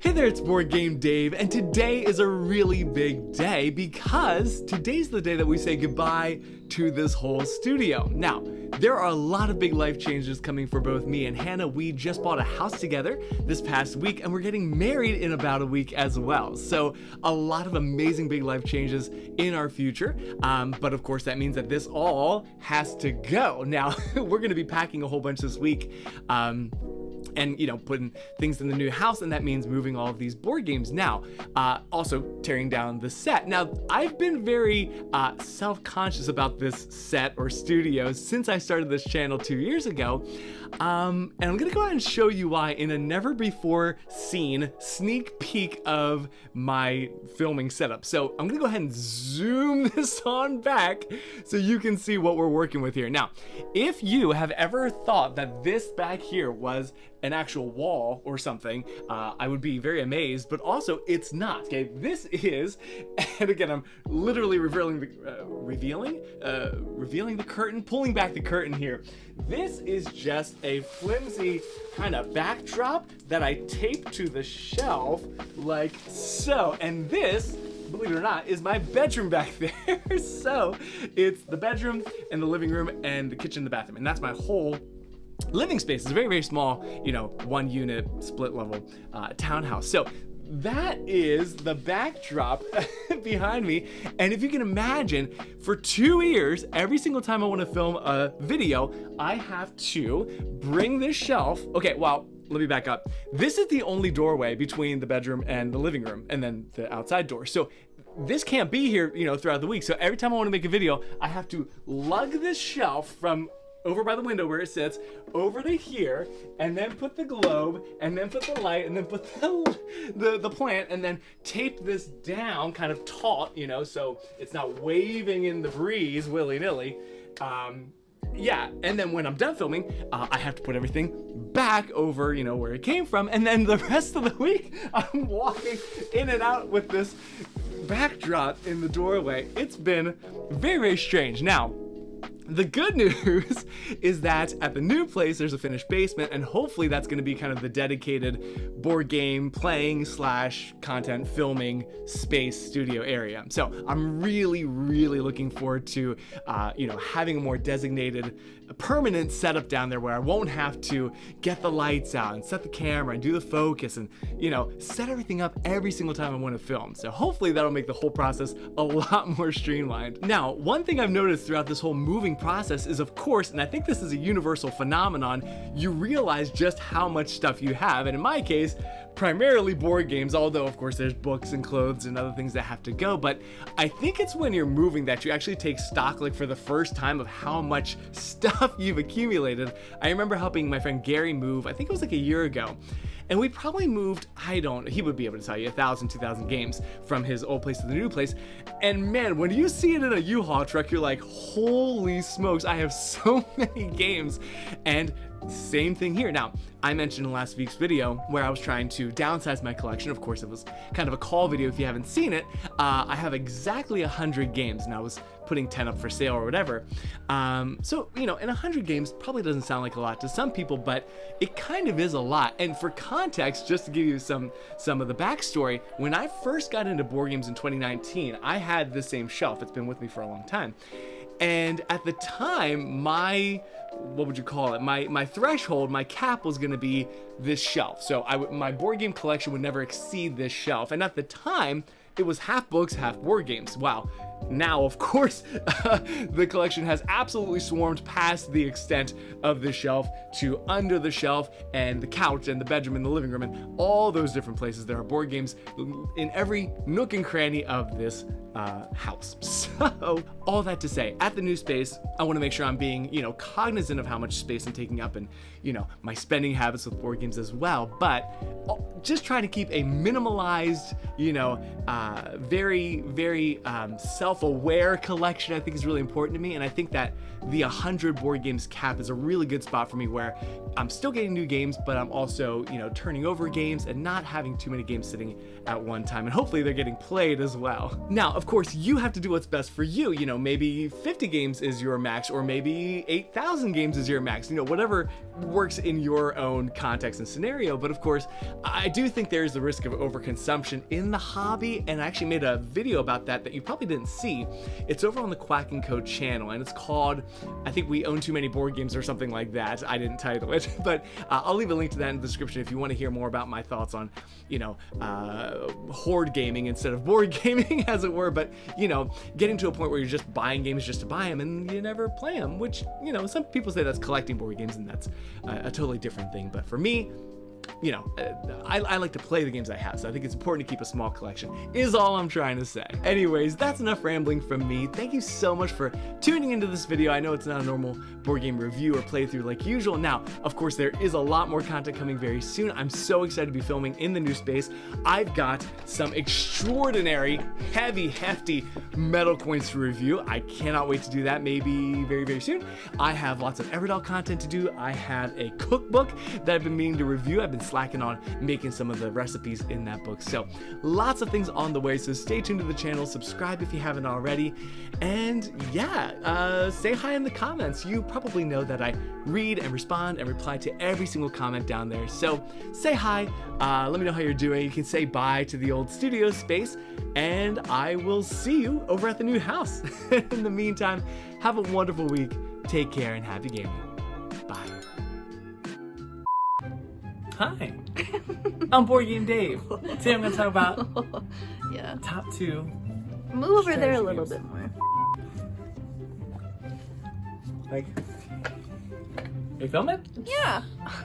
Hey there, it's BoardGameDave, and today is a really big day because today's the day that we say goodbye to this whole studio. Now, there are a lot of big life changes coming for both me and Hannah. We just bought a house together this past week, and we're getting married in about a week as well. So a lot of amazing big life changes in our future. But of course, that means that this all has to go. Now, we're going to be packing a whole bunch this week. And putting things in the new house, and that means moving all of these board games. Now, also tearing down the set. Now, I've been very self-conscious about this set or studio since I started this channel 2 years ago. And I'm gonna go ahead and show you why in a never before seen sneak peek of my filming setup. So I'm gonna go ahead and zoom this on back so you can see what we're working with here. Now, if you have ever thought that this back here was an actual wall or something, I would be very amazed, but also it's not, okay? This is, and again, I'm literally revealing the curtain, pulling back the curtain here. This is just a flimsy kind of backdrop that I taped to the shelf like so, and this, believe it or not, is my bedroom back there. So it's the bedroom and the living room and the kitchen and the bathroom, and that's my whole living space. It's a very, very small, 1 unit split level townhouse. So that is the backdrop behind me. And if you can imagine, for 2 years, every single time I want to film a video, I have to bring this shelf. Okay, well, let me back up. This is the only doorway between the bedroom and the living room, and then the outside door. So this can't be here, throughout the week. So every time I want to make a video, I have to lug this shelf from over by the window where it sits, over to here, and then put the globe, and then put the light, and then put the plant, and then tape this down kind of taut, so it's not waving in the breeze willy-nilly. Yeah, and then when I'm done filming, I have to put everything back over, where it came from, and then the rest of the week, I'm walking in and out with this backdrop in the doorway. It's been very, very strange. Now, the good news is that at the new place, there's a finished basement, and hopefully that's going to be kind of the dedicated board game playing / content filming space studio area. So I'm really, really looking forward to, having a more designated, permanent setup down there where I won't have to get the lights out and set the camera and do the focus and, set everything up every single time I want to film. So hopefully that'll make the whole process a lot more streamlined. Now, one thing I've noticed throughout this whole moving process is, of course, and I think this is a universal phenomenon, you realize just how much stuff you have. And in my case, primarily board games, although of course there's books and clothes and other things that have to go. But I think it's when you're moving that you actually take stock, like for the first time, of how much stuff you've accumulated. I remember helping my friend Gary move, I think it was like a year ago. And we probably moved, he would be able to tell you, 1,000, 2,000 games from his old place to the new place. And man, when you see it in a U-Haul truck, you're like, holy smokes, I have so many games. And same thing here. Now, I mentioned in last week's video where I was trying to downsize my collection. Of course, it was kind of a call video if you haven't seen it. I have exactly 100 games, and I was putting 10 up for sale or whatever. So, and 100 games probably doesn't sound like a lot to some people, but it kind of is a lot. And for context, just to give you some of the backstory, when I first got into board games in 2019, I had the same shelf. It's been with me for a long time. And at the time, my threshold, my cap was going to be this shelf. So my board game collection would never exceed this shelf. And at the time, it was half books, half board games. Wow. Now, of course, the collection has absolutely swarmed past the extent of the shelf to under the shelf and the couch and the bedroom and the living room and all those different places. There are board games in every nook and cranny of this house. So all that to say, at the new space, I want to make sure I'm being, cognizant of how much space I'm taking up and, my spending habits with board games as well. But just trying to keep a minimalized, you know, very, very self-aware collection, I think is really important to me. And I think that the 100 board games cap is a really good spot for me, where I'm still getting new games, but I'm also, you know, turning over games and not having too many games sitting at one time. And hopefully they're getting played as well. Now, of course, you have to do what's best for you. You know, maybe 50 games is your max, or maybe 8,000 games is your max, you know, whatever works in your own context and scenario. But of course, I do think there's the risk of overconsumption in the hobby, and I actually made a video about that you probably didn't see. It's over on the Quack and Co channel, and it's called, I think We Own Too Many Board Games or something like that. I didn't title it, but I'll leave a link to that in the description if you want to hear more about my thoughts on, you know, hoard gaming instead of board gaming, as it were. But, you know, getting to a point where you're just buying games just to buy them and you never play them, which, you know, some people say that's collecting board games, and that's a totally different thing. But for me, you know, I like to play the games I have, so I think it's important to keep a small collection, is all I'm trying to say. Anyways, that's enough rambling from me. Thank you so much for tuning into this video. I know it's not a normal board game review or playthrough like usual. Now, of course, there is a lot more content coming very soon. I'm so excited to be filming in the new space. I've got some extraordinary, heavy, hefty metal coins to review. I cannot wait to do that, maybe very, very soon. I have lots of Everdell content to do. I have a cookbook that I've been meaning to review. I've been slacking on making some of the recipes in that book. So lots of things on the way, so stay tuned to the channel, subscribe if you haven't already, and yeah, say hi in the comments. You probably know that I read and respond and reply to every single comment down there, so say hi, let me know how you're doing. You can say bye to the old studio space, and I will see you over at the new house. In the meantime, have a wonderful week, take care, and happy gaming. Bye. Hi, I'm BoardGameDave. Today I'm going to talk about top 2. Move over there a little bit more. Like, are you filming? Yeah.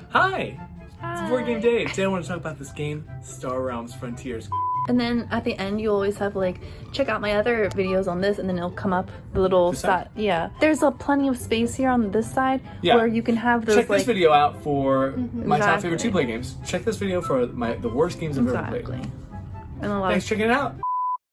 Hi, it's BoardGameDave. Today I want to talk about this game, Star Realms Frontiers. And then at the end, you always have like, check out my other videos on this, and then it'll come up the little side. Yeah. There's plenty of space here on this side where you can have those. Check this video out for my top favorite 2-play games. Check this video for the worst games I've ever played. And a lot Thanks for checking it out.